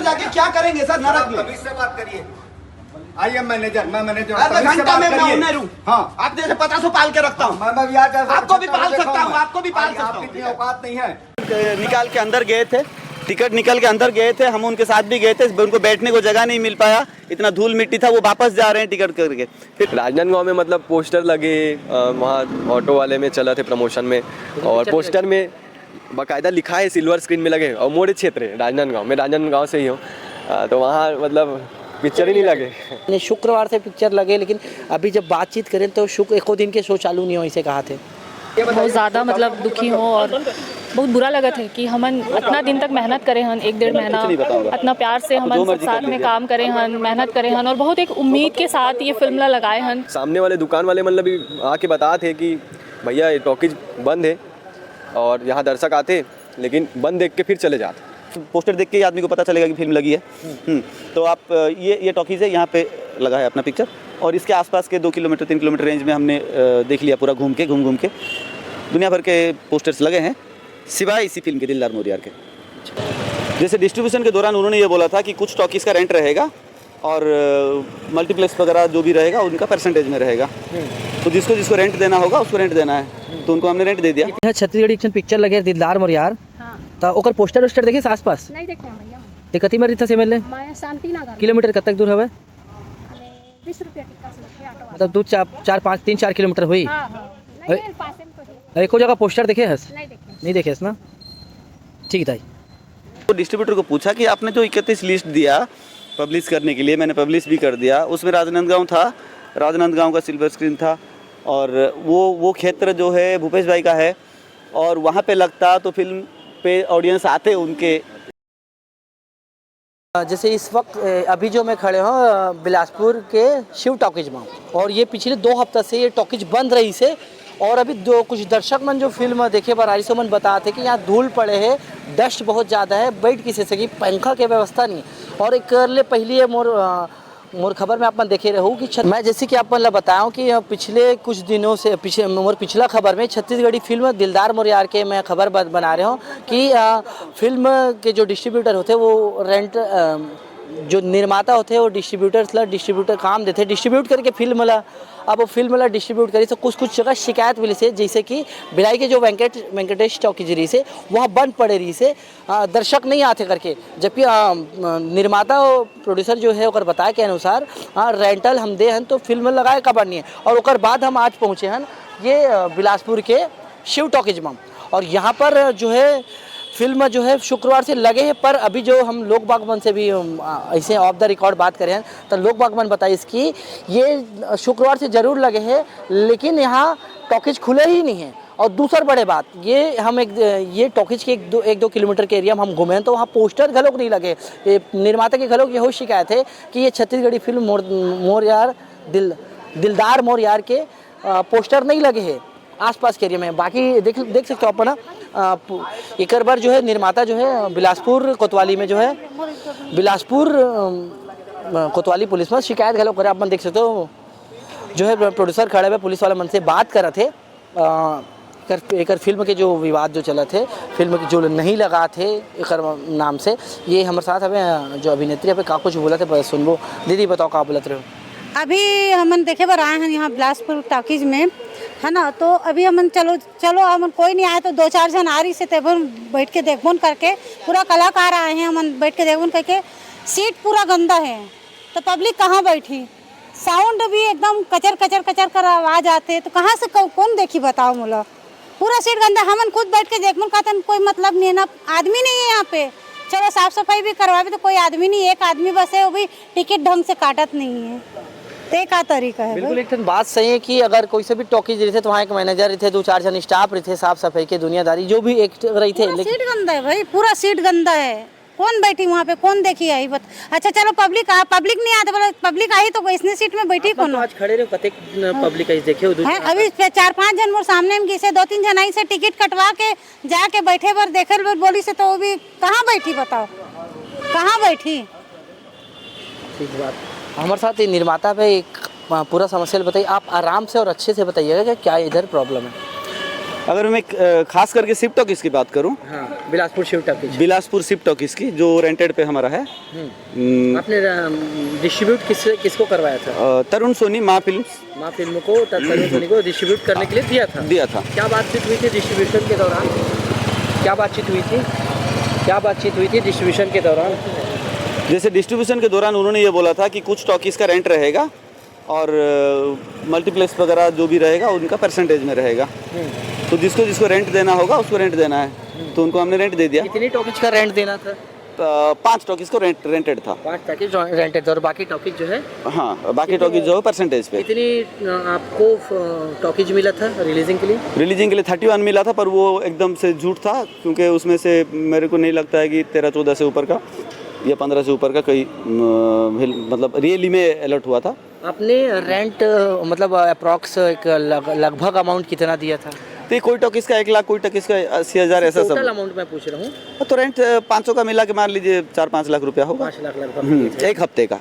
जाके क्या करेंगे सर नरक में? अभी से बात करिए। आइए मैनेजर, मैं मैनेजर आधा घंटा में मैं ओनर हूँ। हाँ, आप जैसे 50 पाल के रखता हूँ। मैं भी आज आपको भी पाल सकता हूँ, आपको भी पाल सकता हूँ। इतनी औकात नहीं है। निकाल के अंदर गए थे, टिकट निकल के अंदर गए थे, हम उनके साथ भी गए थे, उनको बैठने को जगह नहीं मिल पाया, इतना धूल मिट्टी था, वो वापस जा रहे हैं टिकट करके। फिर राजनांदगांव में मतलब पोस्टर लगे, वहाँ ऑटो वाले में चला थे प्रमोशन में, और पोस्टर में बाकायदा लिखा है, सिल्वर स्क्रीन में लगे, और मोड़े क्षेत्र है राजनांदगांव में, राजनांदगांव से ही हूँ, तो वहाँ मतलब पिक्चर ही नहीं लगे। शुक्रवार से पिक्चर लगे, लेकिन अभी जब बातचीत करें तो शुक्र एको दिन के शो चालू नहीं हो, इसे कहा थे। बहुत ज़्यादा मतलब दुखी हो और बहुत बुरा लगा थे कि हमन इतना दिन तक मेहनत करे हन, 1-1.5 महीना इतना प्यार से हमन साथ में काम करे हन, मेहनत करे हन, और बहुत एक उम्मीद के साथ ये फिल्म ला लगाए हन। सामने वाले दुकान वाले मतलब आके बता थे कि भैया ये टॉकीज बंद है, और यहाँ दर्शक आते लेकिन बंद देख के फिर चले जाते। पोस्टर देख के आदमी को पता चलेगा कि फिल्म लगी है। तो आप ये टॉकीज है, यहाँ पे लगा है अपना पिक्चर, और इसके आसपास के 2 किलोमीटर 3 किलोमीटर रेंज में हमने देख लिया पूरा घूम के दुनिया भर के पोस्टर्स लगे हैं, सिवाय इसी फिल्म के दिलदार मोरियार के। जैसे डिस्ट्रीब्यूशन के दौरान उन्होंने ये बोला था कि कुछ टॉकीज का रेंट रहेगा और मल्टीप्लेक्स वगैरह जो भी रहेगा उनका परसेंटेज में रहेगा, तो जिसको रेंट देना होगा उसको रेंट देना है, तो उनको हमने रेंट दे दिया। छत्तीसगढ़ी एक्शन पिक्चर लगे दिलदार मोरियार, तो ओकर पोस्टर देखे आसपास नहीं देखे भैया। ते कति में रहता से मिलने माया शांति नगर किलोमीटर कब तक दूर हवे? 20 रुपया टिकट से लेके ऑटो मतलब 3-4 किलोमीटर हुई। हां हां नहीं पास में तो एको जगह पोस्टर देखे हस? नहीं देखे ना, ठीक है। तो डिस्ट्रीब्यूटर को पूछा कि आपने जो 31 लिस्ट दिया पब्लिश करने के लिए, मैंने पब्लिश भी कर दिया, उसमें राजनांदगांव था, राजनांदगांव का सिल्वर स्क्रीन था, और वो क्षेत्र जो है भूपेश भाई का है, और वहाँ पे लगता तो फिल्म पे ऑडियंस आते उनके। जैसे इस वक्त अभी जो मैं खड़े हूँ बिलासपुर के शिव टॉकीज में, और ये पिछले 2 हफ्ते से ये टॉकीज बंद रही से, और अभी कुछ दर्शक मन जो फिल्म देखे बार आई सो मन बताते कि यहाँ धूल पड़े है, डस्ट बहुत ज़्यादा है, बैठ किसी से कि पंखा के व्यवस्था नहीं, और एक ले पहली है मोर खबर में आप देखे रहूँ कि मैं जैसे कि आप बताऊँ कि पिछले कुछ दिनों से पिछला खबर में छत्तीसगढ़ी फिल्म दिलदार मोरियार के मैं खबर बना रहा हूँ कि फिल्म के जो डिस्ट्रीब्यूटर होते वो रेंट जो निर्माता होते हैं वो डिस्ट्रीब्यूटर काम देते, डिस्ट्रीब्यूट करके फिल्म ला, अब वो फिल्म ला डिस्ट्रीब्यूट करी तो कुछ जगह शिकायत मिली से, जैसे कि भिलाई के जो वेंकटेश टॉकीज रही से वहाँ बंद पड़े रही से, दर्शक नहीं आते करके, जबकि निर्माता प्रोड्यूसर जो है और बताए के अनुसार रेंटल हम दे हन तो फिल्म लगाए कबर नहीं है, और ओकर बाद हम आज पहुँचे हन ये बिलासपुर के शिव टॉकीज में, और यहाँ पर जो है फिल्म जो है शुक्रवार से लगे हैं, पर अभी जो हम लोग बागवान से भी ऐसे ऑफ द रिकॉर्ड बात करें तो लोग बागवान बताइए इसकी ये शुक्रवार से ज़रूर लगे हैं, लेकिन यहाँ टॉकीज खुले ही नहीं हैं। और दूसरा बड़े बात ये टॉकीज के 1-2 किलोमीटर के एरिया में हम घूमे तो वहाँ पोस्टर घलोक नहीं लगे। ये निर्माता के घलोक यही शिकायत है कि ये छत्तीसगढ़ी फिल्म दिलदार मोरियार के पोस्टर नहीं लगे हैं आसपास के एरिया में। बाकी देख सकते हो अपना एक बार जो है निर्माता जो है बिलासपुर कोतवाली में जो है बिलासपुर कोतवाली पुलिस में शिकायत घलो करे, आप देख सकते हो जो है प्रोड्यूसर खड़े हुए पुलिस वाले मन से बात कर रहे थे एक फिल्म के जो विवाद जो चला थे, फिल्म के जो नहीं लगा थे एक नाम से। ये हमारे साथ हमें जो अभिनेत्री पे का कुछ बोला थे सुनबो। दीदी बताओ का बोलते रहो। अभी हमन देखे बार आए हैं यहाँ बिलासपुर टॉकीज में, है ना, तो अभी हमन चलो हमन कोई नहीं आए तो 2-4 जन आ रही से तेबन बैठ के देखबोन करके, पूरा कलाकार आए हैं, हमन बैठ के देखबोन करके, सीट पूरा गंदा है तो पब्लिक कहाँ बैठी, साउंड भी एकदम कचर कर आवाज़ आते, तो कहाँ से कौन देखी बताओ मोला, पूरा सीट गंदा। हमन खुद बैठ के देखबोन कहते कोई मतलब नहीं है ना, आदमी नहीं है यहाँ पे, चलो साफ सफाई भी करवावे तो कोई आदमी नहीं, एक आदमी बस है, वो भी टिकट ढंग से काटत नहीं है, ते का तरीका है। बिल्कुल एक बात सही है कि अगर कोई से भी टॉकीज रही थे तो वहाँ एक मैनेजर रही थे, 2-4 जन स्टाफ रही थे, साफ सफाई के दुनियादारी जो भी एक रही थे, लेकिन सीट गंदा है भाई, पूरा सीट गंदा है, कौन बैठी वहाँ पे, कौन देखी आई अच्छा चलो पब्लिक नहीं आते, बोले पब्लिक आई तो इसने सीट में बैठी कौन? आज खड़े रहे कते पब्लिक आई देखे हैं अभी 4-5 जन मोर सामने में किसे 2-3 जन आई से टिकट कटवा के जाके बैठे बर देखे बर बोली से, तो वो भी कहाँ बैठी बताओ, कहाँ बैठी? ठीक बात। हमारे साथ निर्माता पे एक पूरा समस्या बताइए, आप आराम से और अच्छे से बताइएगा कि क्या इधर प्रॉब्लम है। अगर मैं खास करके शिव टॉकीज की बात करूं, हाँ, बिलासपुर शिव टॉकीज। बिलासपुर शिव टॉकीज की जो रेंटेड पे हमारा है, आपने डिस्ट्रीब्यूट किसको करवाया था? तरुण सोनी माँ फिल्म्स माँ फिल्म को तरुण सोनी को डिस्ट्रीब्यूट करने के लिए दिया था। क्या बातचीत हुई थी डिस्ट्रीब्यूशन के दौरान? क्या बातचीत हुई थी डिस्ट्रीब्यूशन के दौरान? जैसे डिस्ट्रीब्यूशन के दौरान उन्होंने ये बोला था कि कुछ टॉकीज़ का रेंट रहेगा और मल्टीप्लेक्स वगैरह जो भी रहेगा उनका परसेंटेज में रहेगा। तो जिसको रेंट देना होगा उसको रेंट देना है, तो उनको हमने रेंट दे दिया। कितनी टॉकीज का रेंट देना था? 5 टॉकीज़ को रेंटेड था। 5 टॉकीज रेंटेड था और बाकी टॉकीज जो है, हाँ, बाकी टॉकीज जो है परसेंटेज पे। कितनी आपको टॉकीज मिला था रिलीजिंग के लिए? रिलीजिंग के लिए 31 मिला था, पर वो एकदम से झूठ था, क्योंकि उसमें से मेरे को नहीं लगता है कि 13-14 से ऊपर का या 15 से ऊपर का कोई मतलब रियली में अलर्ट हुआ था। आपने रेंट मतलब अप्रॉक्स एक लगभग अमाउंट कितना दिया था? तो कोई टॉकीज़ का 1 लाख, कोई टॉकीज़ का 80,000, ऐसा सब। टोटल अमाउंट मैं पूछ रहा हूँ। तो रेंट 500 का मिला के मान लीजिए 4-5 लाख रुपया होगा। 5 लाख लगभग एक हफ्ते का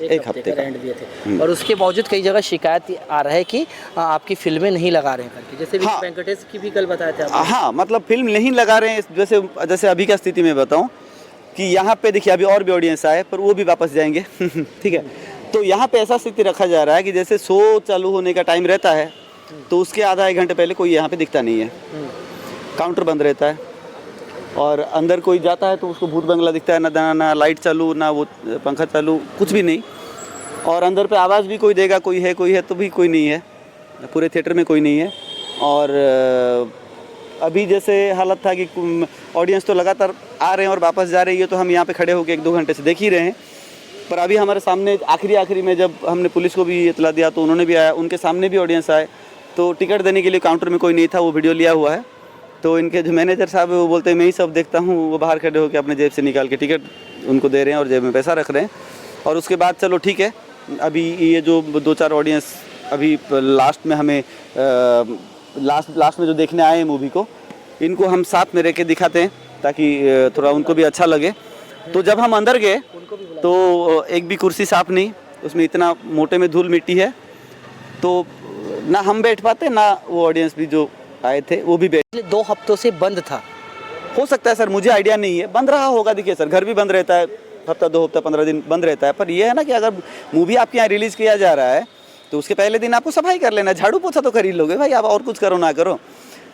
रेंट दिए थे। और उसके बावजूद कई जगह शिकायत आ रहा है कि आपकी फिल्में नहीं लगा रहे हैं करके, जैसे हाँ। वेंकटेश की भी कल बताया था आपने। हाँ, मतलब फिल्म नहीं लगा रहे हैं। जैसे अभी का स्थिति में बताऊं कि यहाँ पे देखिए अभी और भी ऑडियंस आए, पर वो भी वापस जाएंगे। ठीक है, तो यहाँ पे ऐसा स्थिति रखा जा रहा है कि जैसे शो चालू होने का टाइम रहता है तो उसके आधा 1 घंटे पहले कोई यहाँ पे दिखता नहीं है, काउंटर बंद रहता है, और अंदर कोई जाता है तो उसको भूत बंगला दिखता है, ना लाइट चालू, ना वो पंखा चालू, कुछ भी नहीं। और अंदर पे आवाज़ भी कोई देगा, कोई है तो भी कोई नहीं है, पूरे थिएटर में कोई नहीं है। और अभी जैसे हालत था कि ऑडियंस तो लगातार आ रहे हैं और वापस जा रही है, तो हम यहाँ पे खड़े होकर 1-2 घंटे से देख ही रहे हैं। पर अभी हमारे सामने आखिरी में जब हमने पुलिस को भी इतला दिया तो उन्होंने भी आया, उनके सामने भी ऑडियंस आए, तो टिकट देने के लिए काउंटर में कोई नहीं था, वो वीडियो लिया हुआ है। तो इनके जो मैनेजर साहब है वो बोलते हैं मैं ही सब देखता हूँ, वो बाहर खड़े होकर अपने जेब से निकाल के टिकट उनको दे रहे हैं और जेब में पैसा रख रहे हैं। और उसके बाद चलो ठीक है, अभी ये जो 2-4 ऑडियंस अभी लास्ट में हमें लास्ट में जो देखने आए हैं मूवी को, इनको हम साथ में रह के दिखाते हैं ताकि थोड़ा उनको भी अच्छा लगे। तो जब हम अंदर गए तो एक भी कुर्सी साफ नहीं, उसमें इतना मोटे में धूल मिट्टी है, तो ना हम बैठ पाते ना वो ऑडियंस भी जो आए थे वो भी बैठ। 2 हफ्तों से बंद था। हो सकता है सर, मुझे आइडिया नहीं है, बंद रहा होगा। देखिए सर, घर भी बंद रहता है, हफ्ता 2 हफ्ता 15 दिन बंद रहता है, पर ये है ना कि अगर मूवी आपके यहाँ रिलीज़ किया जा रहा है तो उसके पहले दिन आपको सफाई कर लेना, झाड़ू पोछा तो कर ही लोगे भाई, आप और कुछ करो ना करो।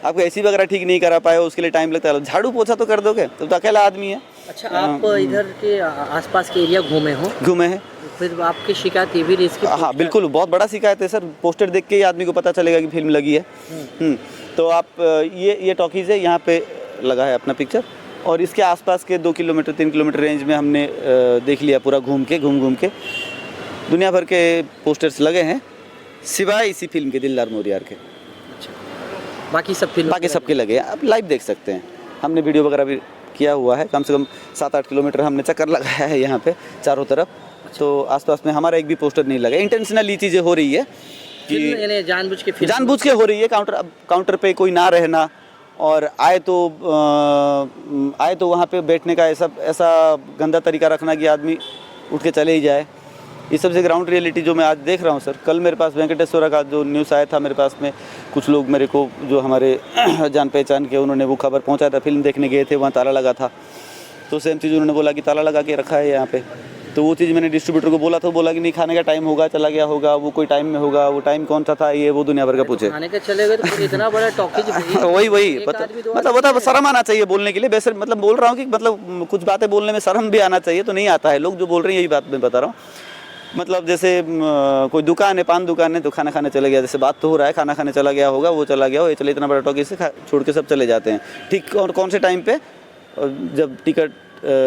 आपको एसी वगैरह ठीक नहीं करा पाए, उसके लिए टाइम लगता है, झाड़ू पोछा तो कर दोगे, तो अकेला आदमी है। अच्छा, आप इधर के आसपास के एरिया घूमे हैं, फिर आपकी शिकायत ये भी रही इसकी? हाँ बिल्कुल, बहुत बड़ा शिकायत है सर। पोस्टर देख के ही आदमी को पता चलेगा कि फिल्म लगी है। तो आप ये टॉकीज़ है, यहाँ पे लगा है अपना पिक्चर, और इसके आसपास के 2 किलोमीटर 3 किलोमीटर रेंज में हमने देख लिया पूरा घूम के। दुनिया भर के पोस्टर्स लगे हैं सिवाय इसी फिल्म के दिलदार मोरियार के। बाकी सबके लगे हैं, आप लाइव देख सकते हैं। हमने वीडियो वगैरह भी किया हुआ है, कम से कम 7-8 किलोमीटर हमने चक्कर लगाया है यहाँ पे चारों तरफ। तो आसपास में हमारा एक भी पोस्टर नहीं लगा। इंटेंशनली चीज़ें हो रही है कि जानबूझ के हो रही है, काउंटर पे कोई ना रहना, और आए तो वहाँ पे बैठने का ऐसा गंदा तरीका रखना कि आदमी उठ के चले ही जाए। इस सबसे ग्राउंड रियलिटी जो मैं आज देख रहा हूँ सर, कल मेरे पास वेंकटेश्वरा का जो न्यूज़ आया था मेरे पास में, कुछ लोग मेरे को जो हमारे जान पहचान के, उन्होंने वो खबर पहुँचाया था, फिल्म देखने गए थे, वहाँ ताला लगा था, तो सेम चीज़ उन्होंने बोला कि ताला लगा के रखा है यहाँ पे। तो वो चीज़ मैंने डिस्ट्रीब्यूटर को बोला तो बोला कि नहीं, खाने का टाइम होगा, चला गया होगा, वो कोई टाइम में होगा, वो टाइम कौन सा था, ये वो दुनिया भर का पूछे। खाने का चले गए तो इतना बड़ा टॉकीज वही मतलब शर्म आना चाहिए बोलने के लिए। वैसे मतलब बोल रहा हूँ कि मतलब कुछ बातें बोलने में शर्म भी आना चाहिए, तो नहीं आता है। लोग जो बोल रहे हैं यही बात मैं बता रहा हूँ। मतलब जैसे कोई दुकान है, पान दुकान है, तो खाना खाने चला गया, जैसे बात तो हो रहा है, खाना खाने चला गया होगा, वो चला गया हो, ये चले, इतना बड़ा टॉकीज से छोड़ के सब चले जाते हैं। ठीक, और कौन से टाइम पे, जब टिकट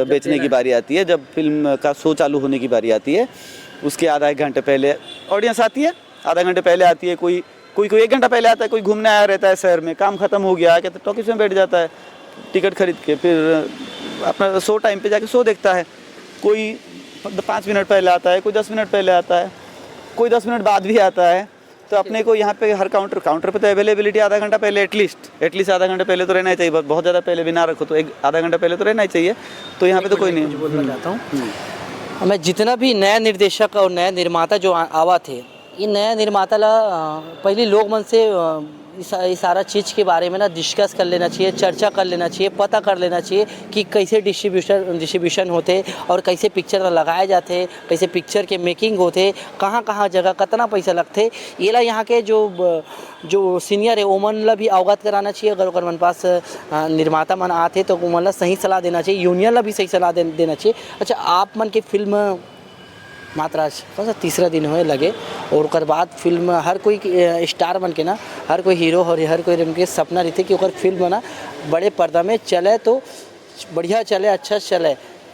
बेचने की बारी आती है, जब फिल्म का शो चालू होने की बारी आती है, उसके आधा 1 घंटे पहले ऑडियंस आती है, आधा घंटे पहले आती है, कोई 1 घंटा पहले आता है, कोई घूमने आया रहता है शहर में, काम खत्म हो गया, कहते टॉकीज में बैठ जाता है टिकट खरीद के, फिर अपना शो टाइम पे जाके शो देखता है। कोई 5 मिनट पहले आता है, कोई 10 मिनट पहले आता है, कोई 10 मिनट बाद भी आता है। तो अपने को यहाँ पे हर काउंटर पे तो अवेलेबिलिटी आधा घंटा पहले एटलीस्ट आधा घंटा पहले तो रहना ही चाहिए। बहुत ज़्यादा पहले भी ना रखो तो आधा घंटा पहले तो रहना ही चाहिए। तो यहाँ पे तो कोई नहीं। बोलना चाहता हूँ मैं, जितना भी नया निर्देशक और नया निर्माता जो आवा थे, ये नया निर्माता ला पहले लोग मन से ये सारा चीज़ के बारे में ना डिस्कस कर लेना चाहिए, चर्चा कर लेना चाहिए, पता कर लेना चाहिए कि कैसे डिस्ट्रीब्यूशन होते और कैसे पिक्चर लगाए जाते, कैसे पिक्चर के मेकिंग होते, कहाँ कहाँ जगह कितना पैसा लगते। ये ला यहाँ के जो सीनियर है ओमन ला भी अवगत कराना चाहिए। अगर ओकर मन पास निर्माता मन आते तो ओमन ला सही सलाह देना चाहिए, यूनियन ला भी सही सलाह देना चाहिए। अच्छा, आप मन के फिल्म मात्र आज कौन सा तीसरा दिन होए लगे और ओकर बाद फिल्म हर कोई स्टार बन के ना, हर कोई हीरो और हर कोई के सपना रहते कि ओकर फिल्म ना बड़े पर्दा में चले तो बढ़िया चले, अच्छा चले,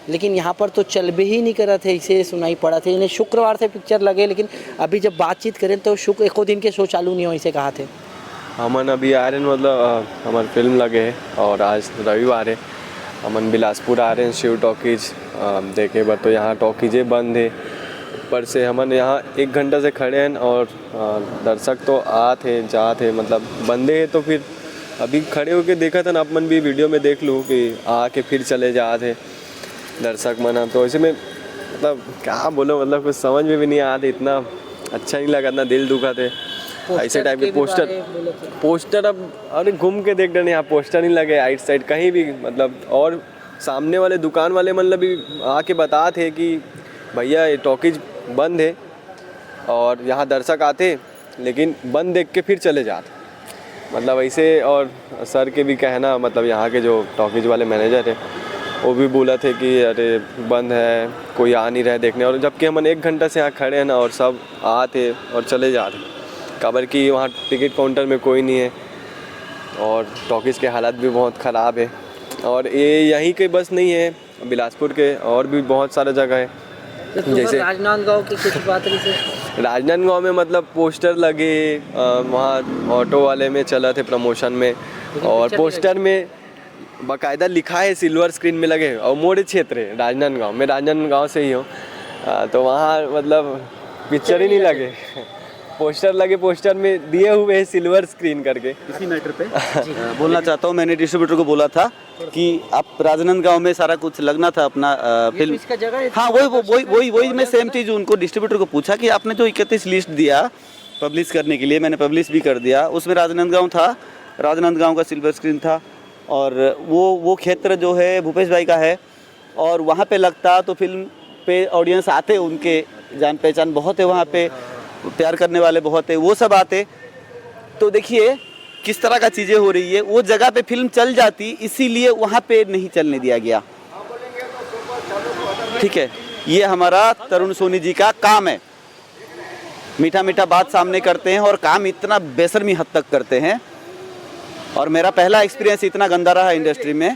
लेकिन यहाँ पर तो चल भी ही नहीं करा थे। इसे सुनाई पड़ा थे, इन्हें शुक्रवार से पिक्चर लगे, लेकिन अभी जब बातचीत करें तो एको दिन के शो चालू नहीं हो, इसे कहा थे। हमन अभी आ रहे हैं, मतलब हमारी फिल्म लगे है और आज रविवार है। हमन बिलासपुर आ रहे हैं शिव टॉकीज देखे बर, तो यहाँ टॉकीजें बंद है। ऊपर से हमन यहाँ 1 घंटा से खड़े हैं और दर्शक तो आते जाते, मतलब बंदे हैं। तो फिर अभी खड़े होके देखा था ना, अपन भी वीडियो में देख लूँ कि आके फिर चले जाते दर्शक मना। तो ऐसे में मतलब क्या बोलो, मतलब कुछ समझ में भी नहीं आते, इतना अच्छा नहीं लगा, इतना दिल दुखा थे। ऐसे टाइप के पोस्टर अब अरे घूम के देख रहे हैं, यहाँ पोस्टर नहीं लगे आइट साइड कहीं भी, मतलब। और सामने वाले दुकान वाले मतलब भी आके बता थे कि भैया ये टॉकीज बंद है और यहाँ दर्शक आते लेकिन बंद देख के फिर चले जाते, मतलब ऐसे। और सर के भी कहना, मतलब यहाँ के जो टॉकीज वाले मैनेजर है वो भी बोला थे कि अरे बंद है, कोई आ नहीं रहे देखने। और जबकि हम 1 घंटा से यहाँ खड़े हैं ना और सब आते और चले जाते, खबर कि वहाँ टिकट काउंटर में कोई नहीं है और टॉकीज़ के हालात भी बहुत ख़राब है। और ये यहीं के बस नहीं है, बिलासपुर के और भी बहुत सारा जगह है। जैसे राजनांदगांव की कुछ बात रही से, राजनांदगांव में मतलब पोस्टर लगे, वहाँ ऑटो वाले में चला थे प्रमोशन में, और पोस्टर में बाकायदा लिखा है, सिल्वर स्क्रीन में लगे। और मोड़े क्षेत्र है राजनांदगांव में, राजनांदगांव से ही हूँ, तो वहाँ मतलब पिक्चर ही नहीं लगे, पोस्टर लगे, पोस्टर में दिए हुए हैं सिल्वर स्क्रीन करके। इसी मैटर पे बोलना चाहता हूँ, मैंने डिस्ट्रीब्यूटर को बोला था कि आप राजनांदगांव में सारा कुछ लगना था अपना फिल्म। इसका जगह हाँ, वही मैं सेम चीज़ उनको डिस्ट्रीब्यूटर को पूछा कि आपने जो 31 लिस्ट दिया पब्लिश करने के लिए, मैंने पब्लिश भी कर दिया, उसमें राजनांदगांव था, राजनांदगांव का सिल्वर स्क्रीन था। और वो क्षेत्र जो है भूपेश भाई का है, और वहाँ पे लगता तो फिल्म पे ऑडियंस आते, उनके जान पहचान बहुत है वहाँ पे, प्यार करने वाले बहुत है, वो सब आते। तो देखिए किस तरह का चीज़ें हो रही है, वो जगह पे फिल्म चल जाती, इसीलिए वहाँ पे नहीं चलने दिया गया। ठीक है, ये हमारा तरुण सोनी जी का काम है, मीठा मीठा बात सामने करते हैं और काम इतना बेशर्मी हद तक करते हैं। और मेरा पहला एक्सपीरियंस इतना गंदा रहा इंडस्ट्री में,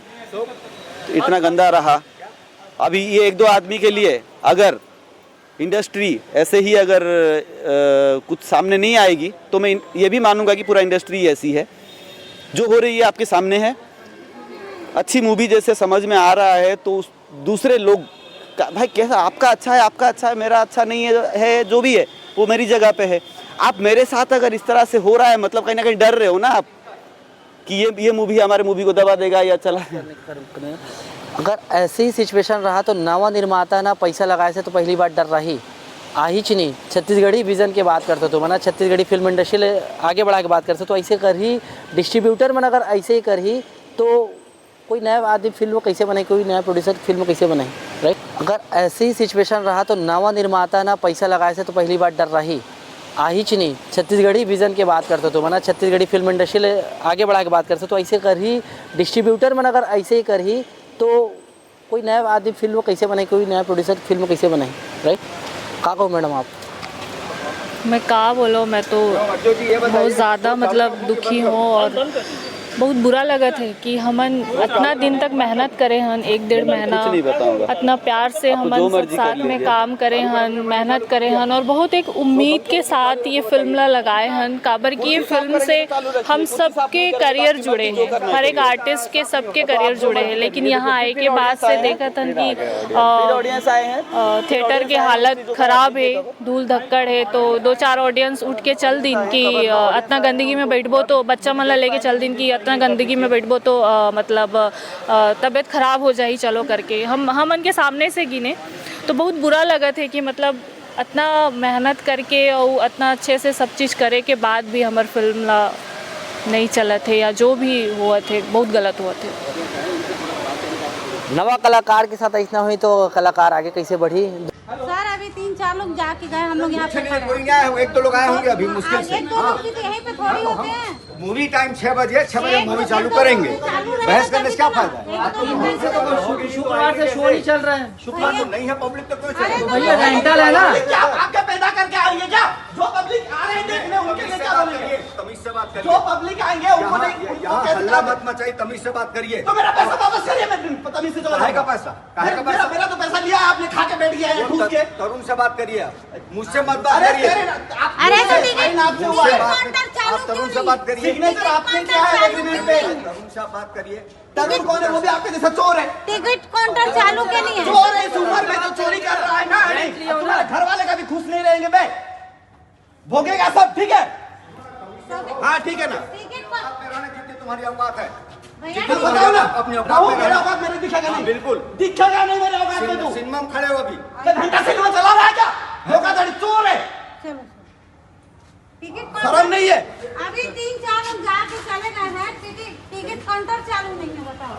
इतना गंदा रहा। अभी ये 1-2 आदमी के लिए अगर इंडस्ट्री ऐसे ही अगर कुछ सामने नहीं आएगी तो मैं ये भी मानूंगा कि पूरा इंडस्ट्री ऐसी है। जो हो रही है आपके सामने है, अच्छी मूवी जैसे समझ में आ रहा है तो दूसरे लोग भाई कैसा आपका अच्छा है, मेरा अच्छा नहीं है, जो भी है वो मेरी जगह पे है। आप मेरे साथ अगर इस तरह से हो रहा है, मतलब कहीं ना कहीं डर रहे हो ना आप कि ये मूवी हमारे मूवी को दबा देगा या चला। अगर ऐसे ही सिचुएशन रहा तो नवा निर्माता ना पैसा लगाए से तो पहली बार डर रही आहिच नहीं। छत्तीसगढ़ी विजन की बात करते तो मना छत्तीसगढ़ी फिल्म इंडस्ट्री आगे बढ़ा के बात करते तो ऐसे कर ही डिस्ट्रीब्यूटर मन अगर ऐसे ही कर ही तो कोई नया आदमी फिल्म कैसे बनाए, कोई नया प्रोड्यूसर फिल्म कैसे बनाए, राइट। अगर ऐसे ही सिचुएशन रहा तो नवा निर्माता ना पैसा लगाए से तो पहली बार डर रही आहिच नहीं। छत्तीसगढ़ी विजन की बात करते तो मना छत्तीसगढ़ी फिल्म इंडस्ट्री आगे बढ़ा के बात करते तो ऐसे कर ही डिस्ट्रीब्यूटर मन अगर ऐसे ही कर ही तो कोई नया आदमी फिल्म कैसे बनाए, कोई नया प्रोड्यूसर फिल्म कैसे बनाए, राइट। क्या कहो मैडम आप? मैं क्या बोलो, मैं तो बहुत ज़्यादा मतलब दुखी हूँ और बहुत बुरा लगत है कि हमन इतना दिन तक मेहनत करे हन, 1-1.5 महीना इतना प्यार से हमन सब साथ में काम करे हन, मेहनत करे हन और बहुत एक उम्मीद के साथ ये फिल्म ला लगाए हन। काबर की ये फिल्म से हम सबके करियर जुड़े हैं, हर एक आर्टिस्ट के सबके करियर जुड़े हैं। लेकिन यहाँ आए के बाद से देखा था कि थिएटर की हालत ख़राब है, धूल धक्कड़ है, तो 2-4 ऑडियंस उठ के चल दिन कि इतना गंदगी में बैठबो तो बच्चा मन ला लेके चल दिन कि इतना गंदगी में बैठबो तो मतलब तबीयत ख़राब हो जाए चलो करके हम उनके सामने से गिने। तो बहुत बुरा लगा था कि मतलब इतना मेहनत करके और इतना अच्छे से सब चीज़ करे के बाद भी हमार फिल्म ला नहीं चला थे या जो भी हुआ थे बहुत गलत हुआ थे। नवा कलाकार के साथ इतना हुई तो कलाकार आगे कैसे बढ़ी? सर अभी 3-4 लोग जाके गए, हम लोग यहाँ पे खड़े हैं। कोई नहीं आया हो, 1-2 लोग आए होंगे अभी मुश्किल से। 1-2 लोग भी तो यहीं पे थोड़ी होते हैं। मूवी टाइम 6 बजे, 6 बजे मूवी चालू करेंगे। बहस करने से क्या फायदा है? शुक्रवार से शो नहीं चल रहा है। शुक्रवार को नहीं है पब्लिक तो क्यों चले? भैया रेंटल है ना। क्या आपके पैदा करके आएंगे क्या? जो पब्लिक आ रहे हैं देखने उनके लिए क्या बोलेंगे? तमीज से बात करिए। जो पब्लिक आएंगे उनको नहीं, यहाँ हल्ला मत मचाइए, तमीज से बात करिए। तो मेरा पैसा वापस करिए, मैं तमीज से जवाब काहे का पैसा? काहे का पैसा? मेरा तो पैसा लिया आपने, खा के बैठ गया है घूस के। तरुण से बात करिए आप, मुझसे मत बात करिए। अरे तो टिकट आपसे हुआ है। आप तरुण से बात करिए। सिग्नेचर आपने क्या है एग्रीमेंट पे? तरुण से आप बात करिए। तरुण कौन है? वो भी आपके जैसा चोर है। टिकट काउंटर चालू के नहीं है। चोर है, इस उम्र में जो चोरी कर रहा है ना, तुम्हारे घर वाले का भी खुश नहीं रहेंगे बे, भोगेगा सब। ठीक है, हाँ ठीक है ना। टिकट जितनी तुम्हारी औकात है भैया बताओ ना, अपनी औकात कहूँ में मेरा रहना। औकात मेरे दिखेगा नहीं, बिल्कुल। दिखेगा नहीं मेरे औकात में। तू सिनेमा में खड़े हो अभी। घंटा सिनेमा चला रहा है क्या? धोखाधड़ी, चोर है, चलो टिकट शर्म नहीं है। अभी 3-4 लोग जाके चले गए हैं। टिकट काउंटर चालू नहीं है, बताओ।